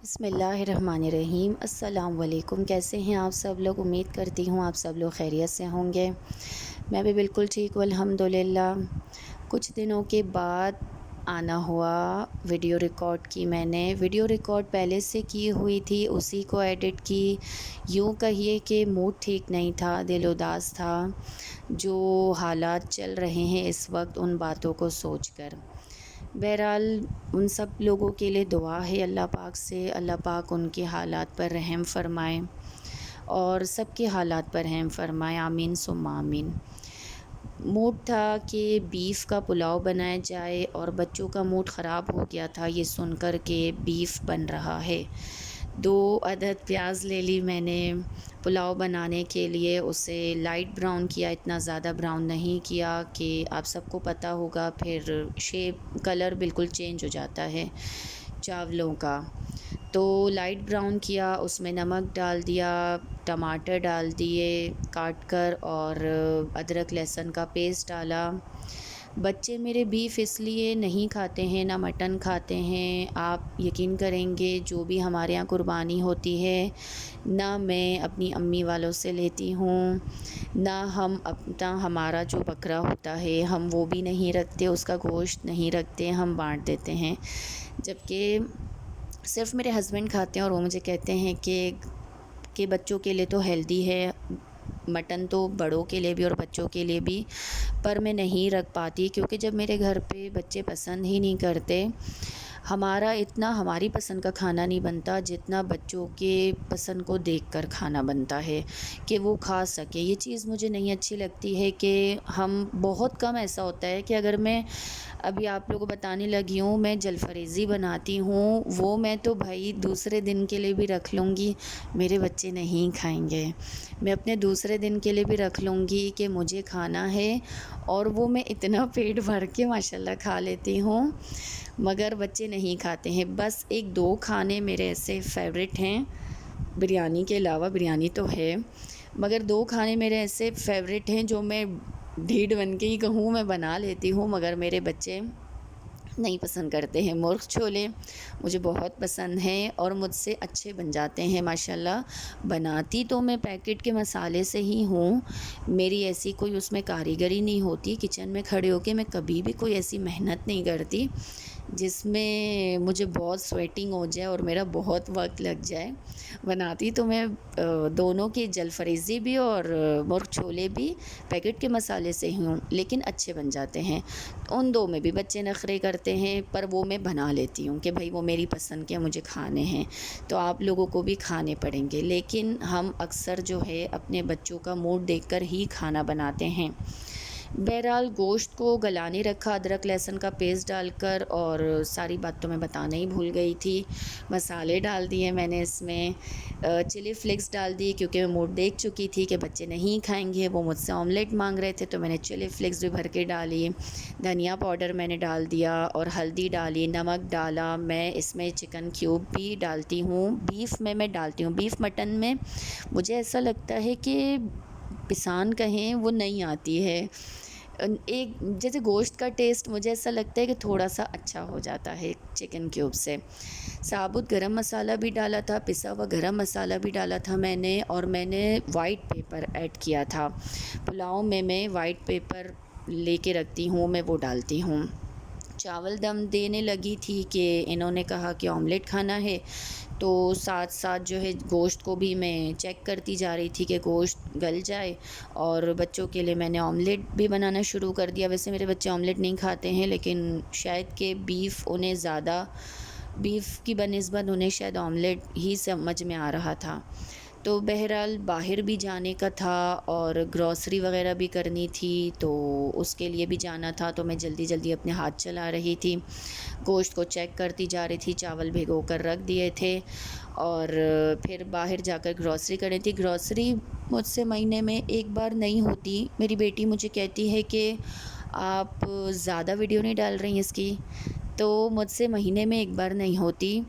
बिस्मिल्लाहिर्रहमानिर्रहीम। अस्सलाम वालेकुम। कैसे हैं आप सब लोग? उम्मीद करती हूँ आप सब लोग खैरियत से होंगे। मैं भी बिल्कुल ठीक हूँ अल्हम्दुलिल्लाह। कुछ दिनों के बाद आना हुआ, वीडियो रिकॉर्ड की मैंने। वीडियो रिकॉर्ड पहले से की हुई थी, उसी को एडिट की। यूँ कहिए कि मूड ठीक नहीं था, दिल उदास था। जो हालात चल रहे हैं इस वक्त, उन बातों को सोचकर। बहरहाल उन सब लोगों के लिए दुआ है अल्लाह पाक से, अल्लाह पाक उनके हालात पर रहम फ़रमाए और सबके हालात पर रहम फ़रमाए, आमीन सुम्मा आमीन। मूड था कि बीफ़ का पुलाव बनाया जाए और बच्चों का मूड ख़राब हो गया था ये सुनकर के बीफ़ बन रहा है। 2 अदद प्याज़ ले ली मैंने पुलाव बनाने के लिए। उसे लाइट ब्राउन किया, इतना ज़्यादा ब्राउन नहीं किया कि आप सबको पता होगा फिर शेप कलर बिल्कुल चेंज हो जाता है चावलों का। तो लाइट ब्राउन किया, उसमें नमक डाल दिया, टमाटर डाल दिए काट कर और अदरक लहसुन का पेस्ट डाला। बच्चे मेरे बीफ़ इसलिए नहीं खाते हैं, ना मटन खाते हैं। आप यकीन करेंगे जो भी हमारे यहाँ कुर्बानी होती है, ना मैं अपनी अम्मी वालों से लेती हूँ, ना हम अपना हमारा जो बकरा होता है हम वो भी नहीं रखते, उसका गोश्त नहीं रखते, हम बाँट देते हैं। जबकि सिर्फ़ मेरे हस्बैंड खाते हैं और वो मुझे कहते हैं कि बच्चों के लिए तो हेल्दी है, मटन तो बड़ों के लिए भी और बच्चों के लिए भी। पर मैं नहीं रख पाती क्योंकि जब मेरे घर पे बच्चे पसंद ही नहीं करते, हमारा इतना हमारी पसंद का खाना नहीं बनता जितना बच्चों के पसंद को देखकर खाना बनता है कि वो खा सके। ये चीज़ मुझे नहीं अच्छी लगती है कि हम बहुत कम ऐसा होता है कि अगर मैं अभी आप लोगों को बताने लगी हूँ, मैं जलफरेज़ी बनाती हूँ, वो मैं तो भाई दूसरे दिन के लिए भी रख लूँगी, मेरे बच्चे नहीं खाएँगे। मैं अपने दूसरे दिन के लिए भी रख लूँगी कि मुझे खाना है और वो मैं इतना पेट भर के माशाल्लाह खा लेती हूँ, मगर बच्चे नहीं खाते हैं। बस 1-2 खाने मेरे ऐसे फ़ेवरेट हैं, बिरयानी के अलावा। बिरयानी तो है, मगर 2 खाने मेरे ऐसे फ़ेवरेट हैं जो मैं ढीठ बन के ही कहूँ मैं बना लेती हूँ, मगर मेरे बच्चे नहीं पसंद करते हैं। मुर्ग़ छोले मुझे बहुत पसंद हैं और मुझसे अच्छे बन जाते हैं माशाल्लाह। बनाती तो मैं पैकेट के मसाले से ही हूँ, मेरी ऐसी कोई उसमें कारीगरी नहीं होती। किचन में खड़े होके मैं कभी भी कोई ऐसी मेहनत नहीं करती जिसमें मुझे बहुत स्वेटिंग हो जाए और मेरा बहुत वक्त लग जाए। बनाती तो मैं दोनों की जलफरेज़ी भी और मुर्ग़ छोले भी पैकेट के मसाले से ही हूँ, लेकिन अच्छे बन जाते हैं। उन 2 में भी बच्चे नखरे करते हैं, पर वो मैं बना लेती हूँ कि भाई वो मेरी पसंद के मुझे खाने हैं, तो आप लोगों को भी खाने पड़ेंगे। लेकिन हम अक्सर जो है अपने बच्चों का मूड देखकर ही खाना बनाते हैं। बहरहाल गोश्त को गलाने रखा अदरक लहसुन का पेस्ट डालकर, और सारी बात तो मैं बताना ही भूल गई थी। मसाले डाल दिए मैंने इसमें, चिली फ्लेक्स डाल दिए क्योंकि मैं मूड देख चुकी थी कि बच्चे नहीं खाएंगे, वो मुझसे ऑमलेट मांग रहे थे, तो मैंने चिली फ्लेक्स भी भर के डाली। धनिया पाउडर मैंने डाल दिया और हल्दी डाली, नमक डाला। मैं इसमें चिकन क्यूब भी डालती हूँ, बीफ़ में मैं डालती हूँ। बीफ़ मटन में मुझे ऐसा लगता है कि पिसान कहें वो नहीं आती है। एक जैसे गोश्त का टेस्ट मुझे ऐसा लगता है कि थोड़ा-सा अच्छा हो जाता है चिकन क्यूब से। साबुत गरम मसाला भी डाला था, पिसा हुआ गरम मसाला भी डाला था मैंने, और मैंने वाइट पेपर ऐड किया था। पुलाव में मैं वाइट पेपर लेके रखती हूँ, मैं वो डालती हूँ। चावल दम देने लगी थी कि इन्होंने कहा कि ऑमलेट खाना है, तो साथ-साथ जो है गोश्त को भी मैं चेक करती जा रही थी कि गोश्त गल जाए, और बच्चों के लिए मैंने ऑमलेट भी बनाना शुरू कर दिया। वैसे मेरे बच्चे ऑमलेट नहीं खाते हैं, लेकिन शायद कि बीफ़ उन्हें ज़्यादा, बीफ़ की बनिस्बत उन्हें शायद ऑमलेट ही समझ में आ रहा था। तो बहरहाल बाहर भी जाने का था और ग्रॉसरी वग़ैरह भी करनी थी, तो उसके लिए भी जाना था, तो मैं जल्दी-जल्दी अपने हाथ चला रही थी। गोश्त को चेक करती जा रही थी, चावल भिगो कर रख दिए थे और फिर बाहर जाकर ग्रॉसरी करनी थी। ग्रॉसरी मुझसे महीने में 1 बार नहीं होती। मेरी बेटी मुझे कहती है कि आप ज़्यादा वीडियो नहीं डाल रही हैं इसकी, तो मुझसे महीने में 1 बार नहीं होती।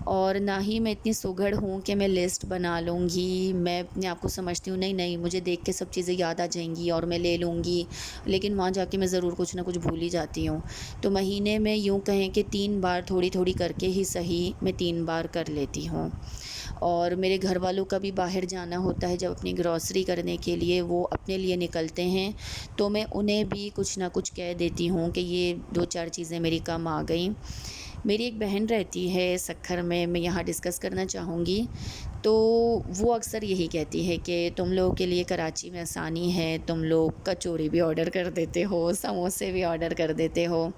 और ना ही मैं इतनी सुघड़ हूँ कि मैं लिस्ट बना लूँगी। मैं अपने आप को समझती हूँ नहीं मुझे देख के सब चीज़ें याद आ जाएंगी और मैं ले लूँगी, लेकिन वहाँ जाके मैं ज़रूर कुछ ना कुछ भूल ही जाती हूँ। तो महीने में यूँ कहें कि 3 बार थोड़ी थोड़ी करके ही सही, मैं 3 बार कर लेती हूँ। और मेरे घर वालों का भी बाहर जाना होता है जब अपनी ग्रॉसरी करने के लिए वो अपने लिए निकलते हैं, तो मैं उन्हें भी कुछ ना कुछ कह देती हूँ कि ये 2-4 चीज़ें मेरी कम आ गई। मेरी एक बहन रहती है सक्खर में, मैं यहाँ डिस्कस करना चाहूँगी। तो वो अक्सर यही कहती है कि तुम लोगों के लिए कराची में आसानी है, तुम लोग कचौरी भी ऑर्डर कर देते हो, समोसे भी ऑर्डर कर देते हो।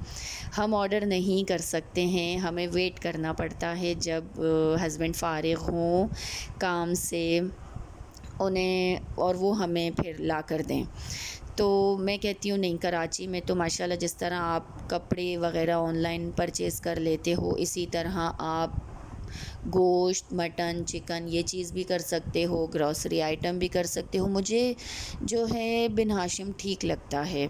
हम ऑर्डर नहीं कर सकते हैं, हमें वेट करना पड़ता है जब हस्बैंड फ़ारिग हों काम से, उन्हें और वो हमें फिर ला कर दें। तो मैं कहती हूँ नहीं, कराची में तो माशाल्लाह जिस तरह आप कपड़े वग़ैरह ऑनलाइन परचेज़ कर लेते हो, इसी तरह आप गोश्त, मटन, चिकन ये चीज़ भी कर सकते हो, ग्रॉसरी आइटम भी कर सकते हो। मुझे जो है बिन हाशिम ठीक लगता है।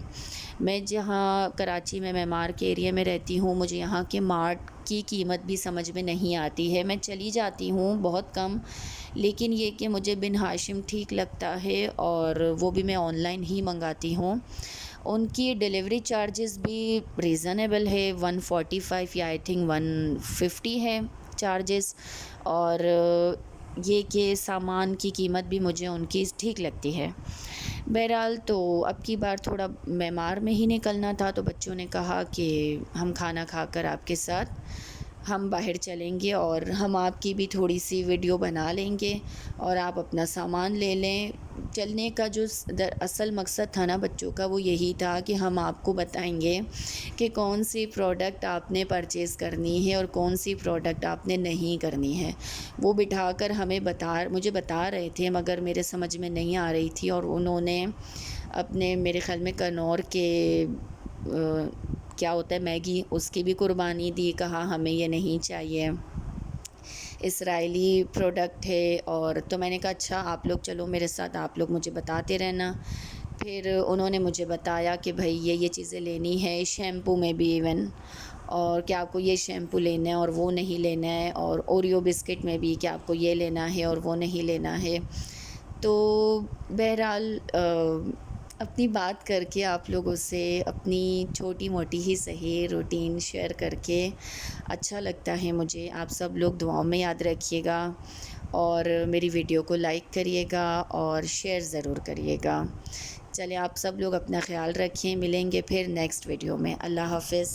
मैं जहाँ कराची में मेमार के एरिया में रहती हूँ, मुझे यहाँ के मार्ट की कीमत भी समझ में नहीं आती है। मैं चली जाती हूँ बहुत कम, लेकिन ये कि मुझे बिन हाशिम ठीक लगता है और वो भी मैं ऑनलाइन ही मंगाती हूँ। उनकी डिलीवरी चार्जेस भी रीज़नेबल है, 145 या आई थिंक 150 है चार्जेस। और ये कि सामान की कीमत भी मुझे उनकी ठीक लगती है। बहरहाल तो अब की बार थोड़ा बीमार में ही निकलना था, तो बच्चों ने कहा कि हम खाना खाकर आपके साथ हम बाहर चलेंगे और हम आपकी भी थोड़ी सी वीडियो बना लेंगे और आप अपना सामान ले लें। चलने का जो असल मकसद था ना बच्चों का, वो यही था कि हम आपको बताएंगे कि कौन सी प्रोडक्ट आपने परचेज़ करनी है और कौन सी प्रोडक्ट आपने नहीं करनी है। वो बिठाकर मुझे बता रहे थे, मगर मेरे समझ में नहीं आ रही थी, और उन्होंने अपने मेरे ख़्याल में कनौर के क्या होता है मैगी, उसकी भी कुर्बानी दी, कहा हमें ये नहीं चाहिए, इसराइली प्रोडक्ट है। और तो मैंने कहा अच्छा आप लोग चलो मेरे साथ, आप लोग मुझे बताते रहना। फिर उन्होंने मुझे बताया कि भाई ये चीज़ें लेनी है, शैम्पू में भी इवन, और क्या आपको ये शैम्पू लेना है और वो नहीं लेना है, और ओरियो बिस्किट में भी क्या आपको ये लेना है और वो नहीं लेना है। तो बहरहाल अपनी बात करके आप लोगों से अपनी छोटी मोटी ही सही रूटीन शेयर करके अच्छा लगता है मुझे। आप सब लोग दुआओं में याद रखिएगा और मेरी वीडियो को लाइक करिएगा और शेयर ज़रूर करिएगा। चलिए आप सब लोग अपना ख़्याल रखें, मिलेंगे फिर नेक्स्ट वीडियो में। अल्लाह हाफ़िज़।